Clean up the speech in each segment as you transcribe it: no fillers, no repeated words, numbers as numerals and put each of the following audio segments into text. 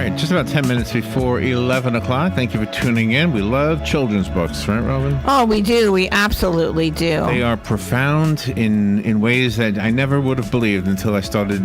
right, just about 10 minutes before 11 o'clock. Thank you for tuning in. We love children's books, right, Robin? Oh, we do. We absolutely do. They are profound in ways that I never would have believed until I started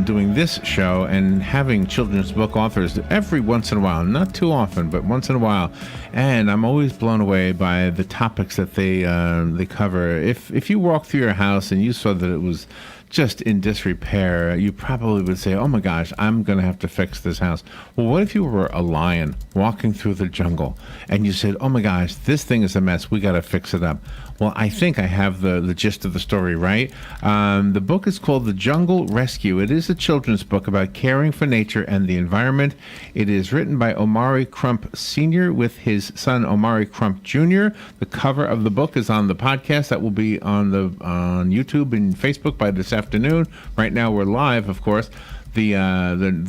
doing this show and having children's book authors every once in a while. Not too often, but once in a while. And I'm always blown away by the topics that they cover. If you walk through your house and you saw that it was just in disrepair, you probably would say, oh my gosh, I'm going to have to fix this house. Well, what if you were a lion walking through the jungle and you said, oh my gosh, this thing is a mess, we got to fix it up? Well, I think I have the gist of the story right. The book is called The Jungle Rescue. It is a children's book about caring for nature and the environment. It is written by Omari Crump Sr. with his son Omari Crump Jr. The cover of the book is on the podcast that will be on YouTube and Facebook by this afternoon. Right now we're live, of course. The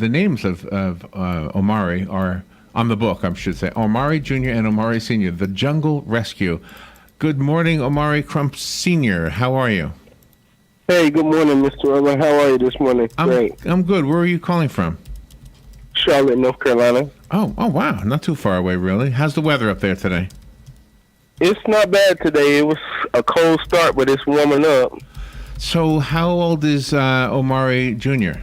names of Omari are on the book, I should say. Omari Jr. and Omari Sr. The Jungle Rescue. Good morning, Omari Crump Sr. How are you? Hey, good morning, Mr. Robert. How are you this morning? Great. I'm good. Where are you calling from? Charlotte, North Carolina. Oh, wow. Not too far away, really. How's the weather up there today? It's not bad today. It was a cold start, but it's warming up. So how old is Omari Jr.?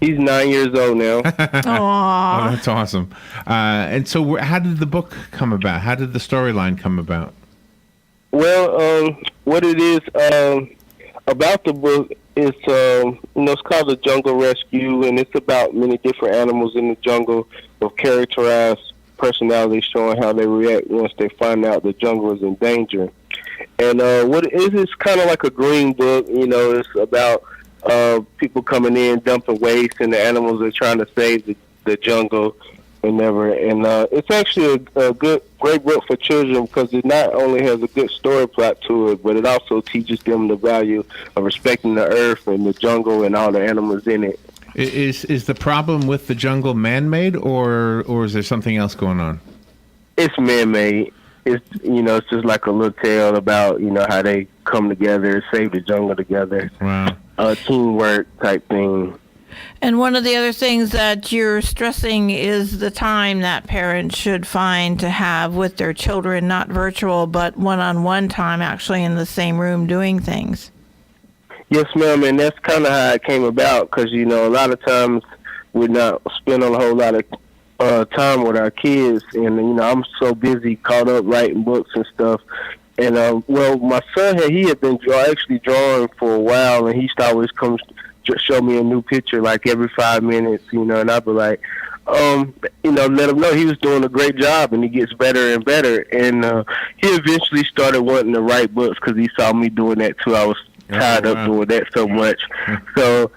He's 9 years old now. Oh, that's awesome. And so how did the book come about? How did the storyline come about? Well, what it is about the book is, it's called The Jungle Rescue, and it's about many different animals in the jungle with characterized personalities showing how they react once they find out the jungle is in danger. And what it is, it's kind of like a green book. It's about people coming in, dumping waste, and the animals are trying to save the jungle and never. And it's actually a great book for children because it not only has a good story plot to it, but it also teaches them the value of respecting the earth and the jungle and all the animals in it. Is the problem with the jungle man-made, or is there something else going on? It's man-made. It's it's just like a little tale about how they come together, save the jungle together. Wow. Teamwork type thing. And one of the other things that you're stressing is the time that parents should find to have with their children, not virtual, but one-on-one time, actually in the same room doing things. Yes, ma'am, and that's kind of how it came about because, a lot of times we're not spending a whole lot of time with our kids, and, I'm so busy, caught up writing books and stuff. And, my son, he had been actually drawing for a while, and he used to always come show me a new picture, like, every 5 minutes, and I'd be like, let him know he was doing a great job, and he gets better and better. And he eventually started wanting to write books because he saw me doing that, too. I was tired up doing that so much. So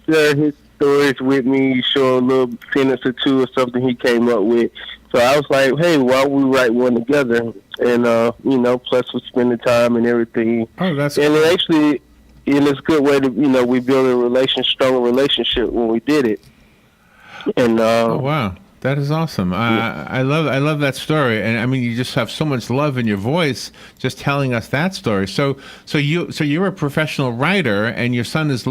share his stories with me, show a little sentence or two or something he came up with. So I was like, hey, why don't we write one together? And, plus we spend the time and everything. Oh, that's and cool. It actually, it's a good way to, we build a strong relationship when we did it. And oh, wow. That is awesome. I love that story, and I mean, you just have so much love in your voice just telling us that story. So you're a professional writer, and your son is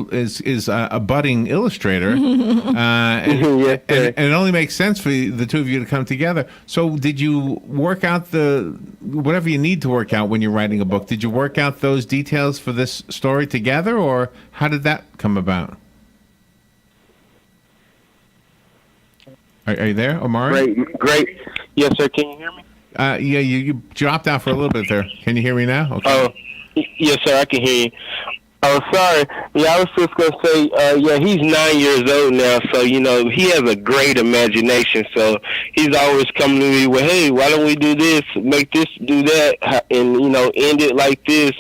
a budding illustrator, and it only makes sense for the two of you to come together. So did you work out whatever you need to work out when you're writing a book? Did you work out those details for this story together, or how did that come about? Are you there, Omari? Great. Yes, sir. Can you hear me? Yeah, you dropped out for a little bit there. Can you hear me now? Okay. Oh, yes, sir. I can hear you. Oh, sorry. Yeah, I was just going to say, he's 9 years old now, so, he has a great imagination. So he's always coming to me with, hey, why don't we do this, make this, do that, and, end it like this,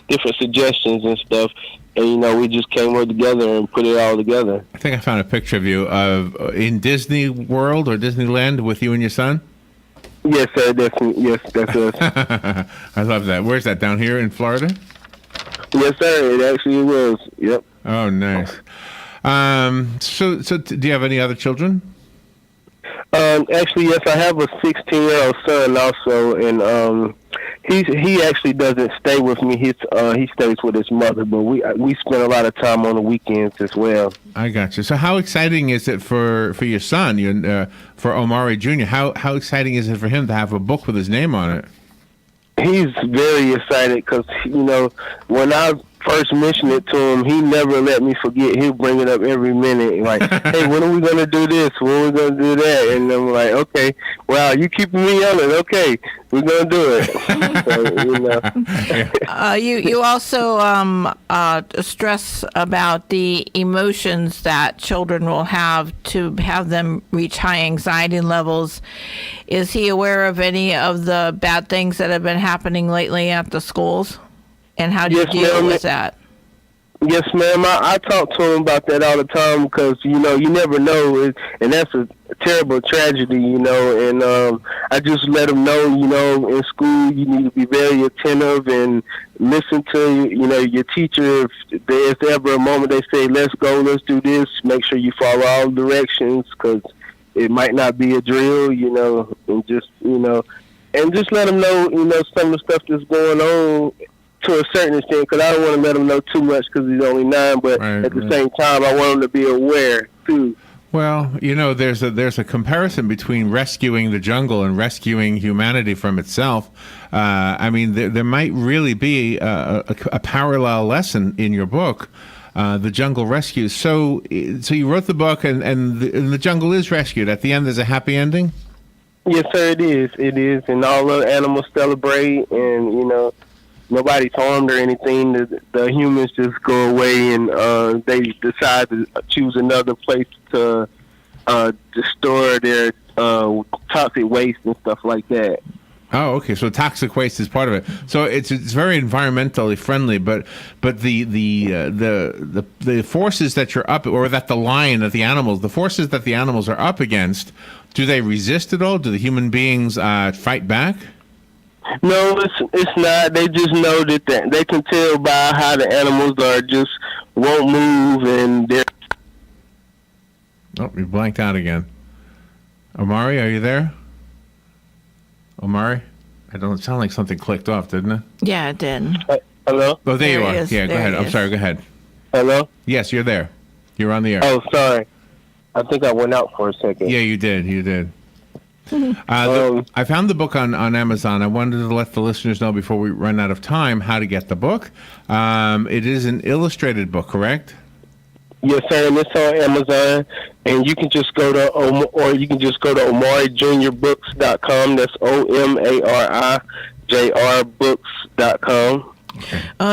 different suggestions and stuff. And, we just came all together and put it all together. I think I found a picture of you in Disney World or Disneyland with you and your son. Yes, sir. That's us. I love that. Where's that, down here in Florida? Yes, sir. It actually was. Yep. Oh, nice. So do you have any other children? Actually, yes, I have a 16-year-old son also, and He actually doesn't stay with me. He stays with his mother, but we spend a lot of time on the weekends as well. I got you. So how exciting is it for your son, for Omari Jr.? How exciting is it for him to have a book with his name on it? He's very excited because, when I first mentioned it to him, he never let me forget. He'll bring it up every minute. Like, hey, when are we going to do this? When are we going to do that? And I'm like, okay, wow, you keeping me on it. Okay, we're going to do it. So, You also stress about the emotions that children will have to have them reach high anxiety levels. Is he aware of any of the bad things that have been happening lately at the schools? And how do you deal with that? Yes, ma'am. I talk to him about that all the time because, you never know. And that's a terrible tragedy, and I just let him know, in school you need to be very attentive and listen to, your teacher. If there's ever a moment they say, let's go, let's do this, make sure you follow all directions because it might not be a drill, and just, and just let him know, some of the stuff that's going on to a certain extent, because I don't want to let him know too much because he's only 9, but at the same time, I want him to be aware, too. Well, there's a comparison between rescuing the jungle and rescuing humanity from itself. There might really be a parallel lesson in your book, The Jungle Rescue. So you wrote the book, and the jungle is rescued. At the end, there's a happy ending? Yes, sir, it is. It is, and all the animals celebrate, and, nobody's harmed or anything. The humans just go away and they decide to choose another place to store their toxic waste and stuff like that. Oh, okay. So toxic waste is part of it. So it's very environmentally friendly, but the forces that you're up, or that the forces that the animals are up against, do they resist at all? Do the human beings fight back? No, it's not. They just know that they can tell by how the animals won't move, and they're... Oh, you blanked out again. Omari, are you there? Omari? I don't sound like something clicked off, didn't it? Yeah, it did. Hello? Oh, there you are. Is. Yeah, there go ahead. I'm is. sorry, go ahead. Hello? Yes, you're there. You're on the air. Oh, sorry. I think I went out for a second. Yeah, you did. I found the book on Amazon. I wanted to let the listeners know before we run out of time how to get the book. It is an illustrated book, correct? Yes, sir, and it's on Amazon, and you can just go to OmariJrBooks.com. That's OMARIJRBooks.com.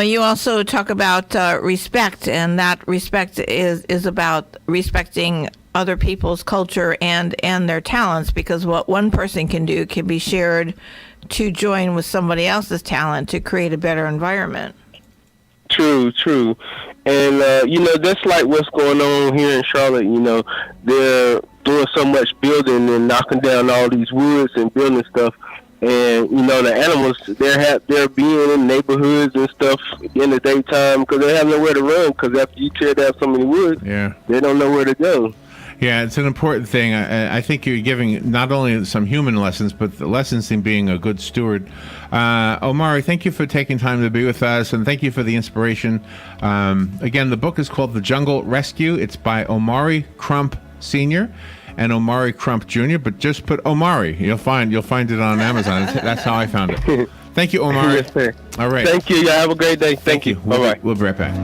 You also talk about respect, and that respect is about respecting other people's culture and their talents, because what one person can do can be shared to join with somebody else's talent to create a better environment. True. And, that's like what's going on here in Charlotte. They're doing so much building and knocking down all these woods and building stuff. And, the animals, they're being in neighborhoods and stuff in the daytime because they have nowhere to run, because after you tear down so many woods, they don't know where to go. Yeah, it's an important thing. I think you're giving not only some human lessons, but the lessons in being a good steward. Omari, thank you for taking time to be with us, and thank you for the inspiration. Again, the book is called The Jungle Rescue. It's by Omari Crump Sr. and Omari Crump Jr., but just put Omari. You'll find it on Amazon. That's how I found it. Thank you, Omari. Yes, sir. All right. Thank you. Y'all have a great day. Thank you. Bye-bye. We'll be right back.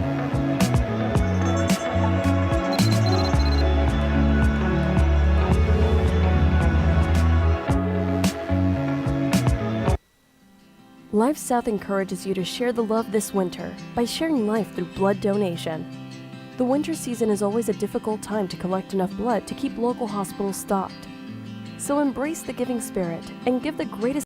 Life South encourages you to share the love this winter by sharing life through blood donation. The winter season is always a difficult time to collect enough blood to keep local hospitals stocked. So embrace the giving spirit and give the greatest